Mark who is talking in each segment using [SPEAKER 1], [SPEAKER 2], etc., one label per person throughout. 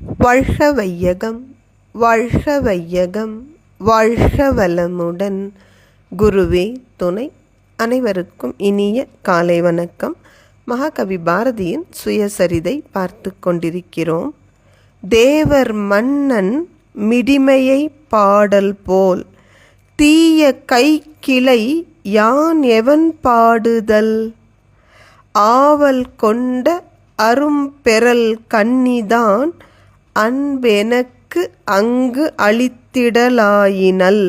[SPEAKER 1] வாழ்க வையகம், வாழ்க வையகம், வாழ்க வளமுடன். குருவே துணை. அனைவருக்கும் இனிய காலை வணக்கம். மகாகவி பாரதியின் சுயசரிதை பார்த்து கொண்டிருக்கிறோம். தேவர் மன்னன் மிடிமையை பாடல் போல் தீய கைக்கிளை யான் எவன் பாடுதல், ஆவல் கொண்ட அரும்பெறல் கண்ணிதான் அன்பெனக்கு அங்கு அளித்திடலாயினல்,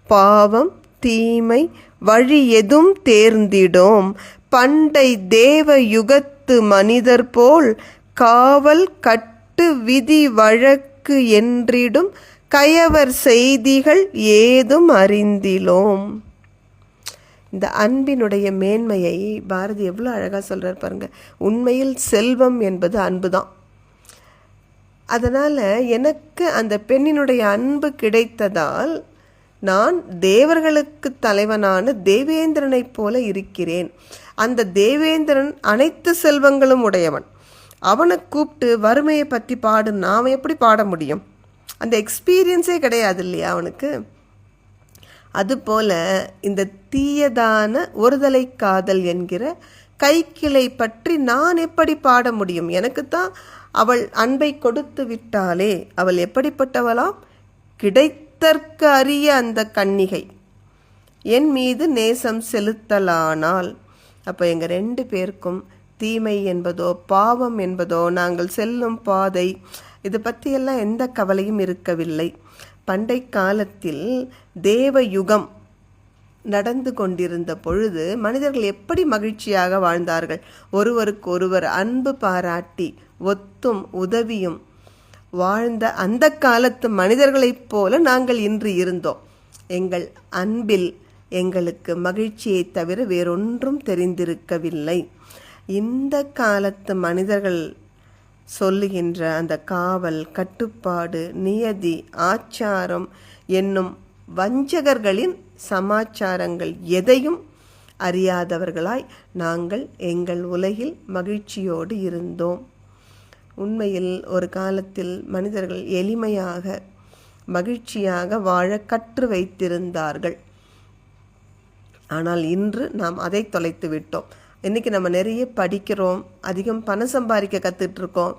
[SPEAKER 1] பாவம் தீமை வழி எதும் தேர்ந்திடோம் பண்டை தேவ யுகத்து மனிதர் போல், காவல் கட்டு விதி வழக்கு என்றிடும் கயவர் செய்திகள் ஏதும் அறிந்திலோம். இந்த அன்பினுடைய மேன்மையை பாரதி எவ்வளோ அழகாக சொல்கிறார் பாருங்க. உண்மையில் செல்வம் என்பது அன்பு தான். அதனால் எனக்கு அந்த பெண்ணினுடைய அன்பு கிடைத்ததால் நான் தேவர்களுக்கு தலைவனான தேவேந்திரனைப் போல இருக்கிறேன். அந்த தேவேந்திரன் அனைத்து செல்வங்களும் உடையவன். அவனை கூப்பிட்டு வறுமையை பற்றி பாடுன்னா அவன் எப்படி பாட முடியும்? அந்த எக்ஸ்பீரியன்ஸே கிடையாது இல்லையா அவனுக்கு. அதுபோல இந்த தீயதான ஒருதலை காதல் என்கிற கைக்கிளை பற்றி நான் எப்படி பாட முடியும்? எனக்குத்தான் அவள் அன்பை கொடுத்து விட்டாளே, அவள் எப்படிப்பட்டவளாம்? கிடைத்தற்கு அரிய அந்த கன்னிகை என் மீது நேசம் செலுத்தலானால். அப்போ எங்கள் 2 பேருக்கும் தீமை என்பதோ பாவம் என்பதோ நாங்கள் செல்லும் பாதை இது பற்றியெல்லாம் எந்த கவலையும் இருக்கவில்லை. பண்டை காலத்தில் தேவ யுகம் நடந்து கொண்டிருந்த பொழுது மனிதர்கள் எப்படி மகிழ்ச்சியாக வாழ்ந்தார்கள். ஒருவருக்கு ஒருவர் அன்பு பாராட்டி ஒத்தும் உதவியும் வாழ்ந்த அந்த காலத்து மனிதர்களைப் போல நாங்கள் இன்று இருந்தோம். எங்கள் அன்பில் எங்களுக்கு மகிழ்ச்சியை தவிர வேறொன்றும் தெரிந்திருக்கவில்லை. இந்த காலத்து மனிதர்கள் சொல்லுகின்ற அந்த காவல், கட்டுப்பாடு, நியதி, ஆச்சாரம் என்னும் வஞ்சகர்களின் சமாச்சாரங்கள் எதையும் அறியாதவர்களாய் நாங்கள் எங்கள் உலகில் மகிழ்ச்சியோடு இருந்தோம். உண்மையில் ஒரு காலத்தில் மனிதர்கள் எளிமையாக மகிழ்ச்சியாக வாழ கற்று வைத்திருந்தார்கள். ஆனால் இன்று நாம் அதை தொலைத்து விட்டோம். இன்றைக்கி நம்ம நிறைய படிக்கிறோம், அதிகம் பணம் சம்பாதிக்க கற்றுட்ருக்கோம்,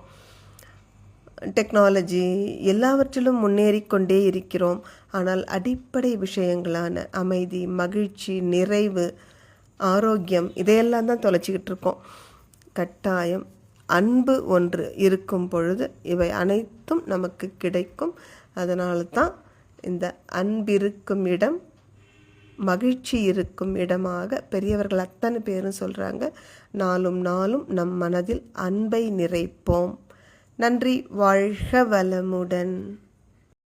[SPEAKER 1] டெக்னாலஜி எல்லாவற்றிலும் முன்னேறி கொண்டே இருக்கிறோம். ஆனால் அடிப்படை விஷயங்களான அமைதி, மகிழ்ச்சி, நிறைவு, ஆரோக்கியம் இதையெல்லாம் தான் தொலைச்சிக்கிட்டு இருக்கோம். கட்டாயம் அன்பு ஒன்று இருக்கும் பொழுது இவை அனைத்தும் நமக்கு கிடைக்கும். அதனால தான் இந்த அன்பிருக்கும் இடம் மகிழ்ச்சி இருக்கும் இடமாக பெரியவர்கள் அத்தனை பேரும் சொல்கிறாங்க. நாளும் நாளும் நம் மனதில் அன்பை நிறைப்போம். நன்றி. வாழ்க வளமுடன்.